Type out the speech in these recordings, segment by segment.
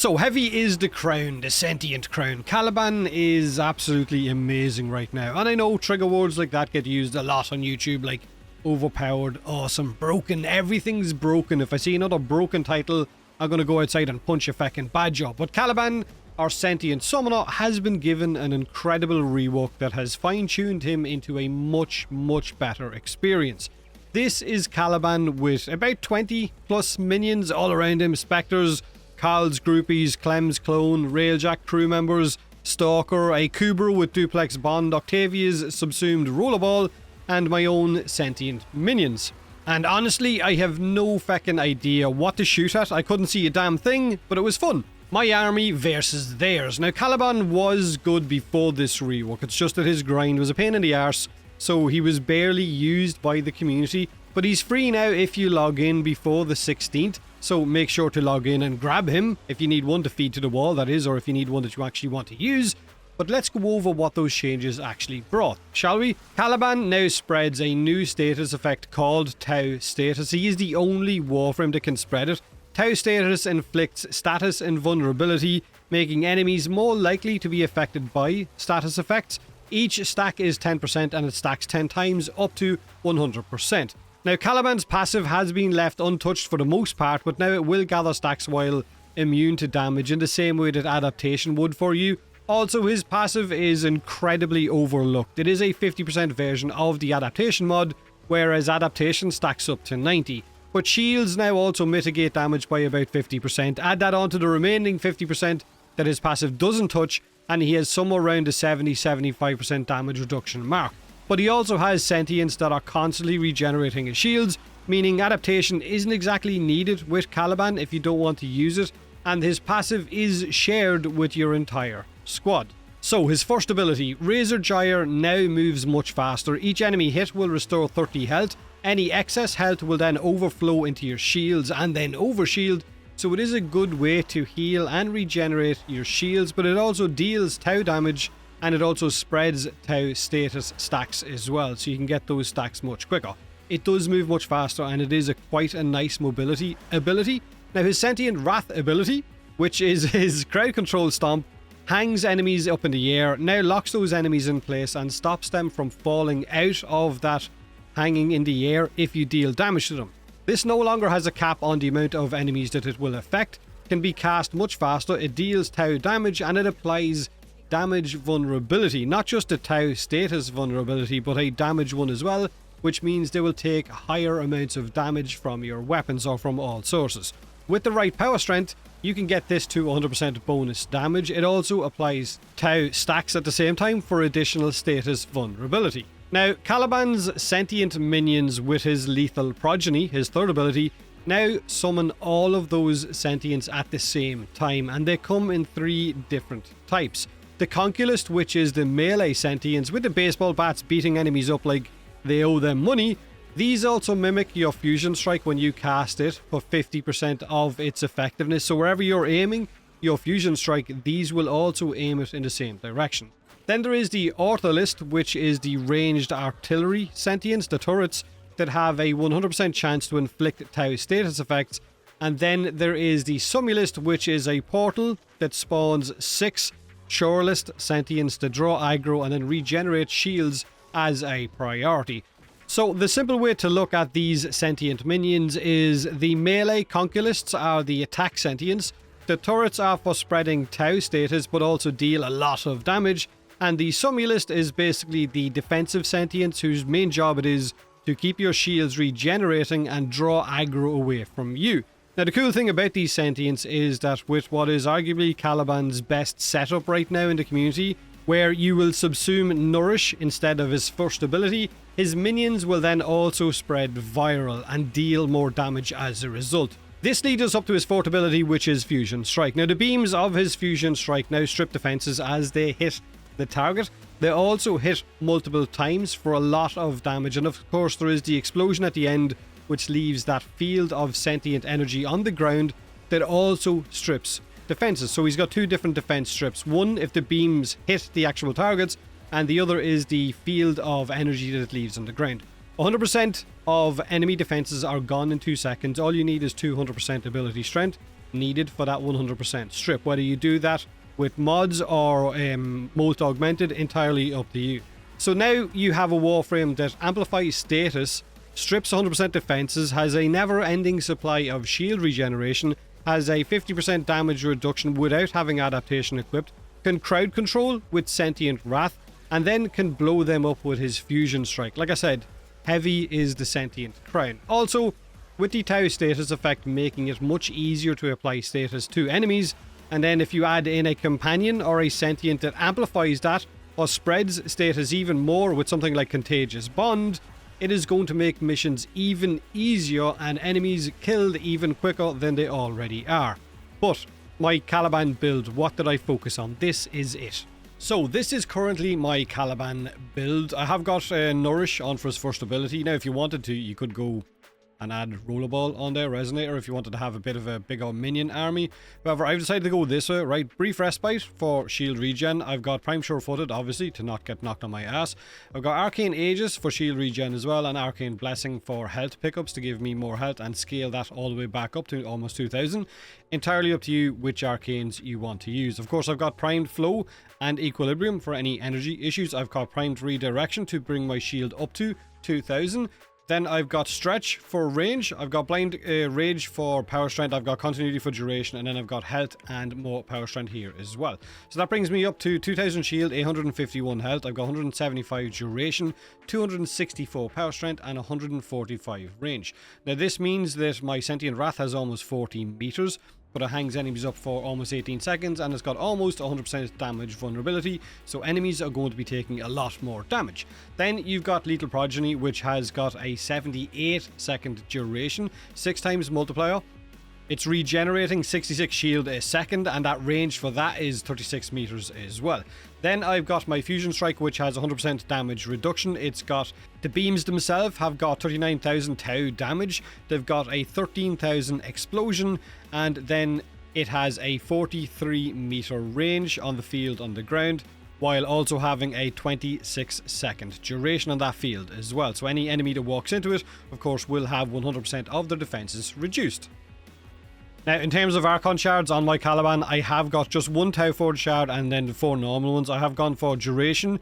So heavy is the crown, the sentient crown. Caliban is absolutely amazing right now. And I know trigger words like that get used a lot on YouTube, like overpowered, awesome, broken, everything's broken. If I see another broken title, I'm going to go outside and punch a feckin' bad job. But Caliban, our sentient summoner, has been given an incredible rework that has fine-tuned him into a much, much better experience. This is Caliban with about 20 plus minions all around him, specters, Carl's groupies, Clem's clone, Railjack crew members, Stalker, a Kubra with duplex bond, Octavia's subsumed rollerball, and my own sentient minions. And honestly, I have no feckin' idea what to shoot at. I couldn't see a damn thing, but it was fun. My army versus theirs. Now, Caliban was good before this rework. It's just that his grind was a pain in the arse, so he was barely used by the community. But he's free now if you log in before the 16th. So make sure to log in and grab him if you need one to feed to the wall, that is, or if you need one that you actually want to use. But let's go over what those changes actually brought, shall we? Caliban now spreads a new status effect called Tau Status. He is the only Warframe that can spread it. Tau Status inflicts status invulnerability, making enemies more likely to be affected by status effects. Each stack is 10% and it stacks 10 times up to 100%. Now, Caliban's passive has been left untouched for the most part, but now it will gather stacks while immune to damage in the same way that adaptation would for you. Also, his passive is incredibly overlooked. It is a 50% version of the adaptation mod, whereas adaptation stacks up to 90. But shields now also mitigate damage by about 50%. Add that onto the remaining 50% that his passive doesn't touch, and he has somewhere around the 70-75% damage reduction mark. But he also has sentients that are constantly regenerating his shields, meaning adaptation isn't exactly needed with Caliban if you don't want to use it, and his passive is shared with your entire squad. So his first ability, Razor Gyre, now moves much faster. Each enemy hit will restore 30 health. Any excess health will then overflow into your shields and then overshield, so it is a good way to heal and regenerate your shields, but it also deals Tau damage and it also spreads Tau status stacks as well, so you can get those stacks much quicker. It does move much faster and it is quite a nice mobility ability. Now his Sentient Wrath ability, which is his crowd control stomp, hangs enemies up in the air, now locks those enemies in place and stops them from falling out of that hanging in the air if you deal damage to them. This no longer has a cap on the amount of enemies that it will affect, can be cast much faster, it deals Tau damage and it applies damage vulnerability, not just a Tau status vulnerability but a damage one as well, which means they will take higher amounts of damage from your weapons or from all sources. With the right power strength, you can get this to 100% bonus damage. It also applies Tau stacks at the same time for additional status vulnerability. Now, Caliban's sentient minions with his lethal progeny, his third ability, now summon all of those sentients at the same time, and they come in 3 different types. The Conculist, which is the melee sentients with the baseball bats beating enemies up like they owe them money. These also mimic your Fusion Strike when you cast it for 50% of its effectiveness, so wherever you're aiming your Fusion Strike, these will also aim it in the same direction. Then there is the Ortholist, which is the ranged artillery sentients, the turrets, that have a 100% chance to inflict Tau status effects. And then there is the Sumulist, which is a portal that spawns 6 Shorelist sentients to draw aggro and then regenerate shields as a priority. So the simple way to look at these sentient minions is the melee Conculists are the attack sentients, the turrets are for spreading Tau status but also deal a lot of damage, and the Sumulist is basically the defensive sentients whose main job it is to keep your shields regenerating and draw aggro away from you. Now the cool thing about these sentients is that with what is arguably Caliban's best setup right now in the community, where you will subsume Nourish instead of his first ability, his minions will then also spread viral and deal more damage as a result. This leads us up to his fourth ability, which is Fusion Strike. Now the beams of his Fusion Strike now strip defenses as they hit the target. They also hit multiple times for a lot of damage, and of course there is the explosion at the end, which leaves that field of sentient energy on the ground that also strips defenses. So he's got 2 different defense strips. One if the beams hit the actual targets, and the other is the field of energy that it leaves on the ground. 100% of enemy defenses are gone in 2 seconds. All you need is 200% ability strength. needed for that 100% strip. Whether you do that with mods or Molt Augmented, entirely up to you. So now you have a Warframe that amplifies status, strips 100% defenses, has a never-ending supply of shield regeneration, has a 50% damage reduction without having adaptation equipped, can crowd control with Sentient Wrath, and then can blow them up with his Fusion Strike. Like I said, heavy is the Sentient Crown. Also, with the Tau status effect making it much easier to apply status to enemies, and then if you add in a companion or a sentient that amplifies that or spreads status even more with something like Contagious Bond, it is going to make missions even easier and enemies killed even quicker than they already are. But my Caliban build, what did I focus on? This is it. So this is currently my Caliban build. I have got Nourish on for his first ability. Now if you wanted to, you could go and add Rollerball on there, Resonator, if you wanted to have a bit of a bigger minion army. However, I've decided to go this way, right? Brief Respite for shield regen. I've got Prime Sure-Footed, obviously, to not get knocked on my ass. I've got Arcane Aegis for shield regen as well, and Arcane Blessing for health pickups to give me more health and scale that all the way back up to almost 2000. Entirely up to you which arcanes you want to use. Of course, I've got Primed Flow and Equilibrium for any energy issues. I've got Primed Redirection to bring my shield up to 2000. Then I've got Stretch for range, I've got Blind Rage for power strength, I've got Continuity for duration, and then I've got health and more power strength here as well. So that brings me up to 2000 shield, 851 health, I've got 175 duration, 264 power strength, and 145 range. Now this means that my Sentient Wrath has almost 14 meters, but it hangs enemies up for almost 18 seconds and it's got almost 100% damage vulnerability, so enemies are going to be taking a lot more damage. Then you've got Lethal Progeny, which has got a 78 second duration, 6 times multiplier. It's regenerating 66 shield a second, and that range for that is 36 meters as well. Then I've got my Fusion Strike, which has 100% damage reduction. It's got the beams themselves have got 39,000 Tau damage. They've got a 13,000 explosion, and then it has a 43 meter range on the field on the ground, while also having a 26 second duration on that field as well. So any enemy that walks into it, of course, will have 100% of their defenses reduced. Now, in terms of Archon shards on my Caliban, I have got just one Tau Forge shard and then the 4 normal ones. I have gone for duration,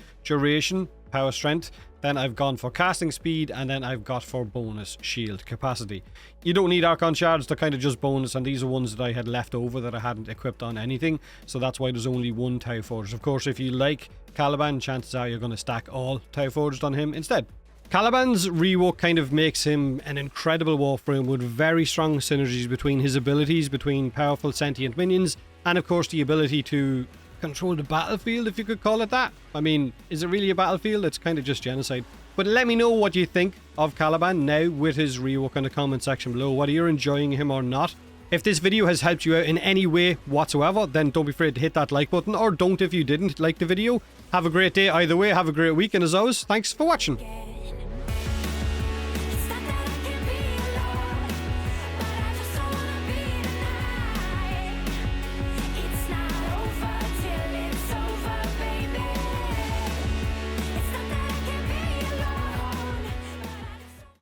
power strength, then I've gone for casting speed, and then I've got for bonus shield capacity. You don't need Archon shards, they're kind of just bonus, and these are ones that I had left over that I hadn't equipped on anything, so that's why there's only one Tau Forge. Of course, if you like Caliban, chances are you're going to stack all Tau Forged on him instead. Calibans Rework kind of makes him an incredible Warframe with very strong synergies between his abilities, between powerful sentient minions, and of course the ability to control the battlefield, if you could call it that. I mean, is it really a battlefield? It's kind of just genocide. But let me know what you think of Caliban now with his rework in the comment section below, whether you're enjoying him or not. If this video has helped you out in any way whatsoever, then don't be afraid to hit that like button, or don't if you didn't like the video. Have a great day either way, have a great week, and as always, thanks for watching.